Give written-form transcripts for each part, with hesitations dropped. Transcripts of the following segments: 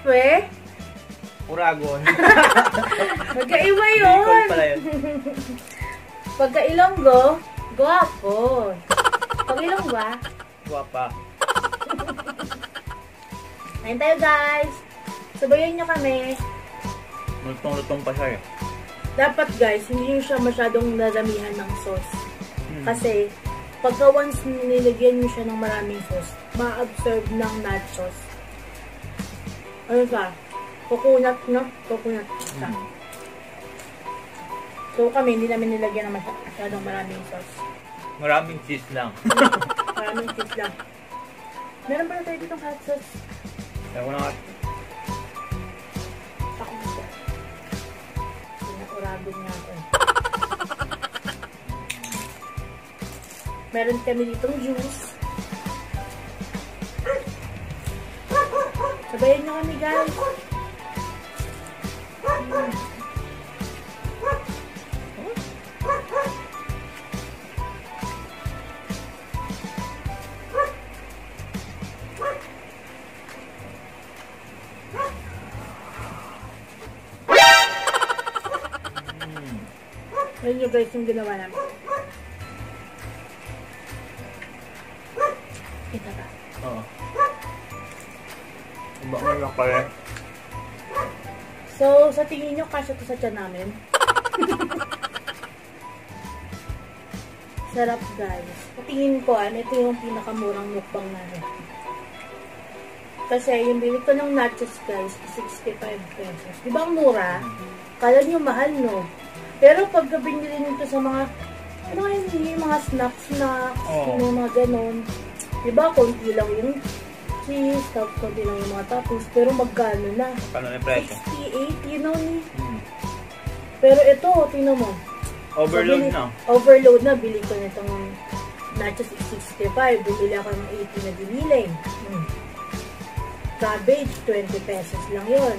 Pe? Uragon. Magkaiba yun. Bicol pala yun. Pagka Ilonggo, guwapo. Pag Ilongga, Guwapa. ayun tayo guys. Sabayan nyo kami. Lutong-lutong pa siya eh. Dapat guys, hindi nyo siya masyadong nadamihan ng sauce. Kasi, pagka once nilagyan nyo siya ng maraming sauce, ma-absorb ng nachos. Ano ka? Coconut, no? Coconut siya. So kami, hindi namin nilagyan ng masyadong maraming sauce. Maraming cheese lang. Maraming cheese lang. Meron pala tayo ditong hot sauce. Ewan ko na. Ako gusto. Pinakurabin nga ako. Meron kami ditong juice. Sabayan nyo kami guys. Ayun nyo guys yung ginawa namin. Kita ba? Oo. Bakit lang pala? So, sa tingin nyo, kasya to sa tiyan namin? Sarap guys. Sa tingin ko, ito yung pinakamurang mukbang namin. Kasi yung bili ko ng nachos guys, 65 pesos. Diba ang mura? Kala nyo mahal, no? Pero pag binili nito sa mga, ano kaya yung mga snacks, yung mga ganon. Diba, konti lang yung cheese, tapos konti lang yung mga toppings. Pero magkano na? Kano na presyo? 68, you know ni? Pero ito, tingnan mo. Overload so, na. Overload na. Bili ko na itong nachos 65. Bumili ako ng 80 na dinilay. Cabbage, 20 pesos lang yun.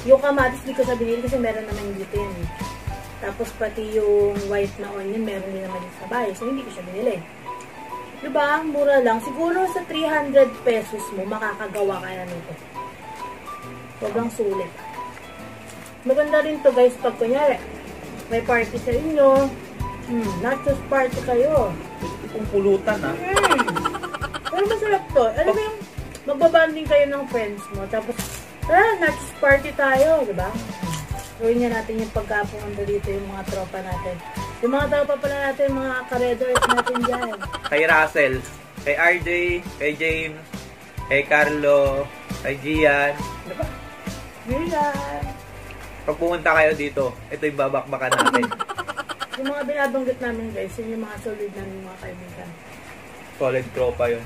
Yung kamatis, di ko sa binili kasi meron naman dito yan. Tapos pati yung white na onion, meron din naman sa bahay. So, hindi ko siya binili. Diba? Mura lang. Siguro sa 300 pesos mo, makakagawa ka na nito. Sobrang sulit. Maganda rin to guys pag kunyari, may party sa inyo. Nachos party kayo. Kung pulutan ah. Pero masarap to. Alam mo yung magbabanding kayo ng friends mo. Tapos, nachos party tayo. Diba? Gawin nga natin yung pagkapunta dito yung mga tropa natin. Yung mga tropa pala natin, mga karedors natin dyan. Kay Russell, kay RJ, kay James, kay Carlo, kay Gian. Diba? Gian! Pag pumunta kayo dito, ito yung babakbakan natin. Yung mga binabanggit namin guys, yun yung mga solid namin mga kaibigan. Solid tropa yun.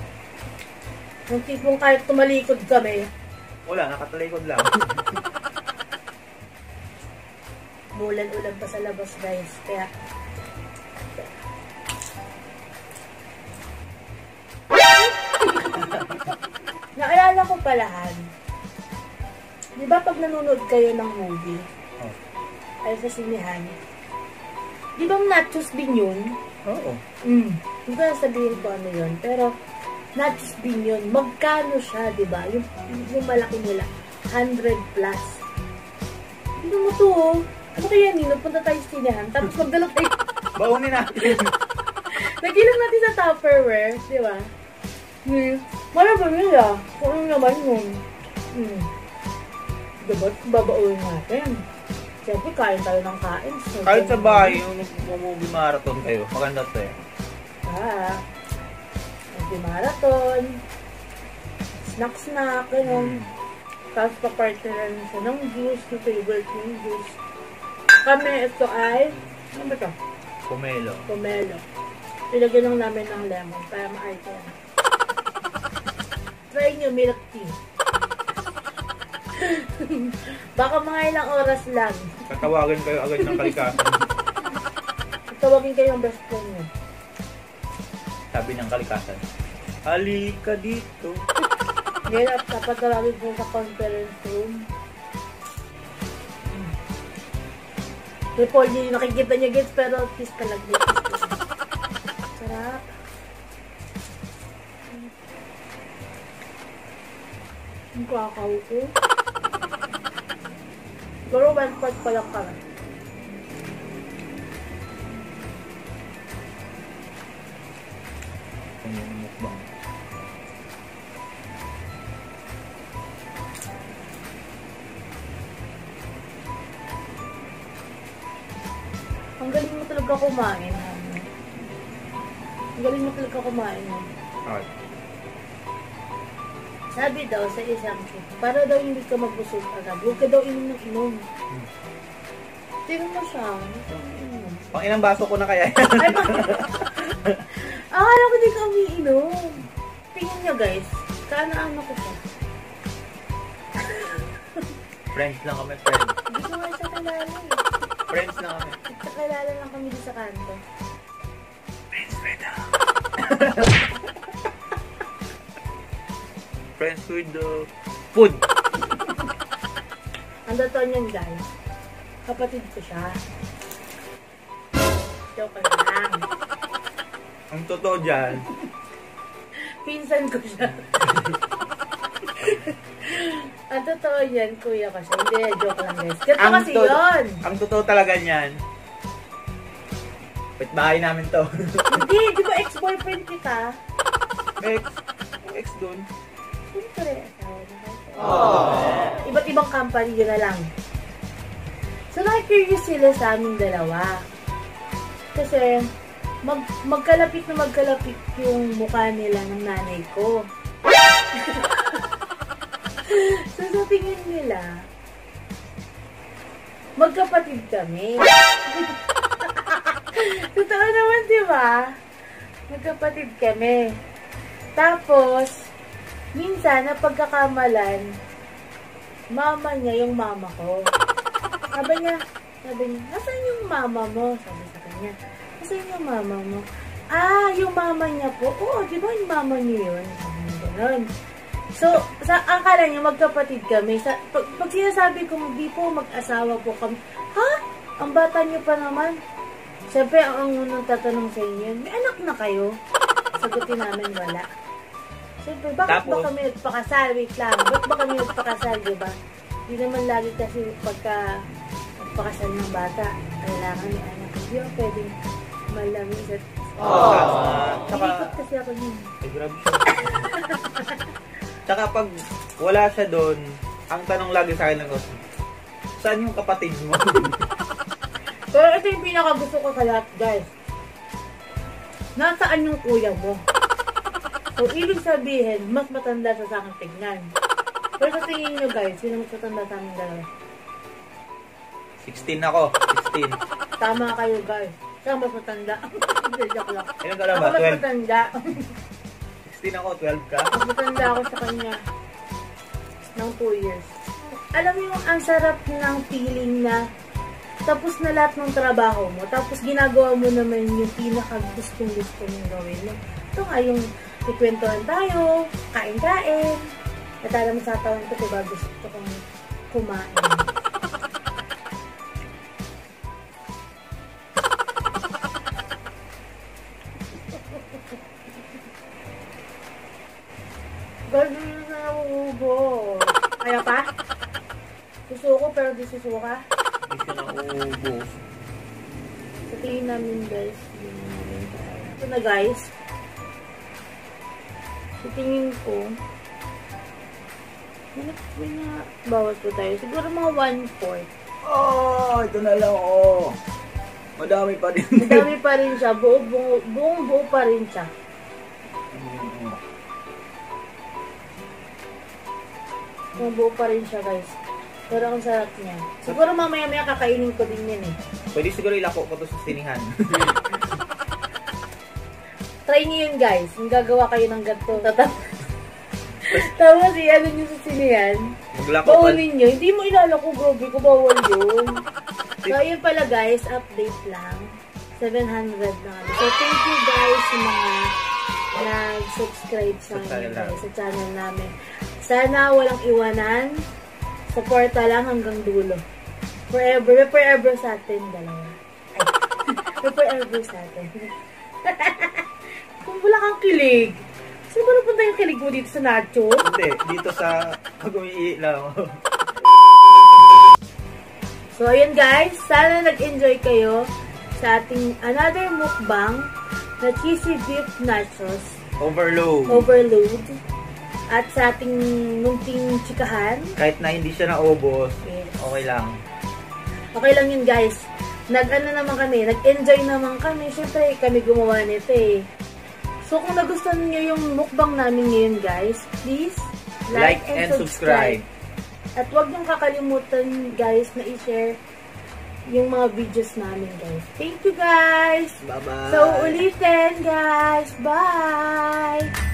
Yung tipong kahit tumalikod kami, wala, nakatalikod lang. Mulan-ulan pa sa labas guys, kaya naalala ko palahan, di ba pag nanonood kayo ng movie ay sa sinihan, di ba nachos din yun? Oo. Hindi ko sabihin ko ano yun, pero nachos din yun. Magkano siya, di ba? Yung malaki nila 100 plus. Hindi mo to, ano kaya Nino? Punta tayo sa sinihan, tapos magdala tayo. Baunin natin. Nagilang natin sa Tupperware, di ba? Wala ba nila? Kung ano naman yun? Diba? Babaunin natin. Siyempre, kain tayo ng kain. So, kahit sa bahay, yung movie marathon kayo, maganda to eh. Movie marathon. Snack-snack, ganun. Tapos pa-party rin siya ng juice, yung favorite yung juice. Kami, ito ay, ano ba ito? Pomelo. Pomelo. Ilagyan lang namin ng lemon para ma-arte yan. Try nyo milk tea. Baka mga ilang oras lang. Tatawagan kayo agad ng kalikasan. Tawagin kayo yung best friend nyo. Sabi ng kalikasan, halika dito. Ngayon, dapat tawagin ko sa conference room. Kay Paul, yung nakikita niya guys, pero kiss talaga dito. Sarap. Ang kakao ko. Pero 1/4 pa lang kami. Mukbang. Ang galing mo talaga kumain. Ang galing mo talaga kumain. Okay. Sabi daw sa isang tip, para daw hindi ka magbusog agad, huwag ka daw inom ng inom. Tingnan mo siya. Pang ilang baso ko na kaya? Ay, akala ko di ka umiinom. Tingnan niyo guys, kaano-ano ko siya. Friends lang kami, friends. Hindi ko nga siya kilala eh. Friends lang kami. Kakilala lang kami dito sa kanto. Friends with the... Friends with the... food. Ang totoo niyan guys, kapatid ko siya. Joke lang. Ang totoo dyan. Pinsan ko siya. Ang totoo niyan, kuya ko siya. Hindi, joke lang guys. Ganito kasi yun. Ang totoo talaga niyan. Wait, bahay namin to. Hindi, di ba ex-boyfriend kita? Ex dun. Siyempre, asawa na kayo. Iba't ibang company, yun na lang. So, na-curious sila sa aming dalawa. Kasi, magkalapit na magkalapit yung mukha nila ng nanay ko. So, sa tingin nila, magkapatid kami. Totoo naman, di ba? Magkapatid kami. Tapos, minsan, napagkakamalan, mama niya yung mama ko. Sabi niya, nasaan yung mama mo? Sabi sa kanya, nasaan yung mama mo? Ah, yung mama niya po. Oo, di ba yung mama niyo yun? Sabi niya ganun. So, akala niya magkapatid kami. Pag sinasabi ko, di po mag-asawa po kami. Ha? Ang bata niyo pa naman. Siyempre, ang unang tatanong sa inyo, may anak na kayo? Sagutin namin, wala. Siyempre, bakit ba kami nagpakasal? Wait lang, bakit ba kami nagpakasal, diba? Hindi naman lagi kasi pagka nagpakasal ng bata, kailangan may anak. Hindi ako pwedeng malamin at... Ilikot kasi ako yun. Ay, grabe siya. Tsaka pag wala siya doon, ang tanong lagi sa akin ng saan yung kapatid mo? Pero ito yung pinakagusto ko sa lahat, guys. Nasaan yung kuya mo? So, ibig sabihin, mas matanda sa akin tignan. Pero sa tingin nyo, guys, sino mas matanda sa amin dalawa? 16 ako. 16. Tama kayo, guys. Siya mas matanda. Joke lang. Ilan ka lang ba? Ako mas 12? matanda. 16 ako, 12 ka? Mas matanda ako sa kanya. Ng 2 years. Alam mo yung ang sarap ng feeling na tapos na lahat ng trabaho mo, tapos ginagawa mo naman yung pinaka-gustong-gusto mong gawin mo. Ito nga yung ikwentuhan tayo, kain-kain. At alam mo sa tawan ko, diba gusto kong kumain. Gano'n na nauubos. Kaya pa? Susuko pero di susuka. Hindi siya nauubos. Sa tingin namin guys. Ito na guys. Sa tingin ko. May na bawat po tayo. Siguro mga 1/4. Oh, ito na lang oh. Madami pa rin. Madami pa rin siya. Buong buo pa rin siya. Buong buo pa rin siya guys. Pero ang sarap niya. Siguro mamaya-maya kakainin ko din yan eh. Pwede siguro ilako ko to sa sinihan. Try niyo yun guys. Yung gagawa kayo ng ganito. Tapos ano nyo sa sinihan. Bawalin nyo. Hindi mo ilalako. Grabe ko. Bawal yun. So yun pala guys. Update lang. 700 na kami. So thank you guys sa mga nag-subscribe sa channel namin. Sana walang iwanan. Supporta lang hanggang dulo. Forever. Forever sa atin, dalawa. Ay, forever sa atin. Kung wala kang kilig, saan ba napunta yung kilig mo dito sa nacho? Hindi, dito sa pag-umiilaw. So, ayun guys. Sana nag-enjoy kayo sa ating another mukbang na cheesy beef nachos. Overload. At sa ating munting chikahan. Kahit na hindi siya naubos, yes. Okay lang. Okay lang yun guys. Nag-enjoy naman kami. Siyempre, kami gumawa nito eh. So, kung nagustuhan niyo yung mukbang namin ngayon guys, please like and subscribe. At huwag niyong kakalimutan guys na i-share yung mga videos namin guys. Thank you guys! Bye-bye! So, ulitin guys! Bye!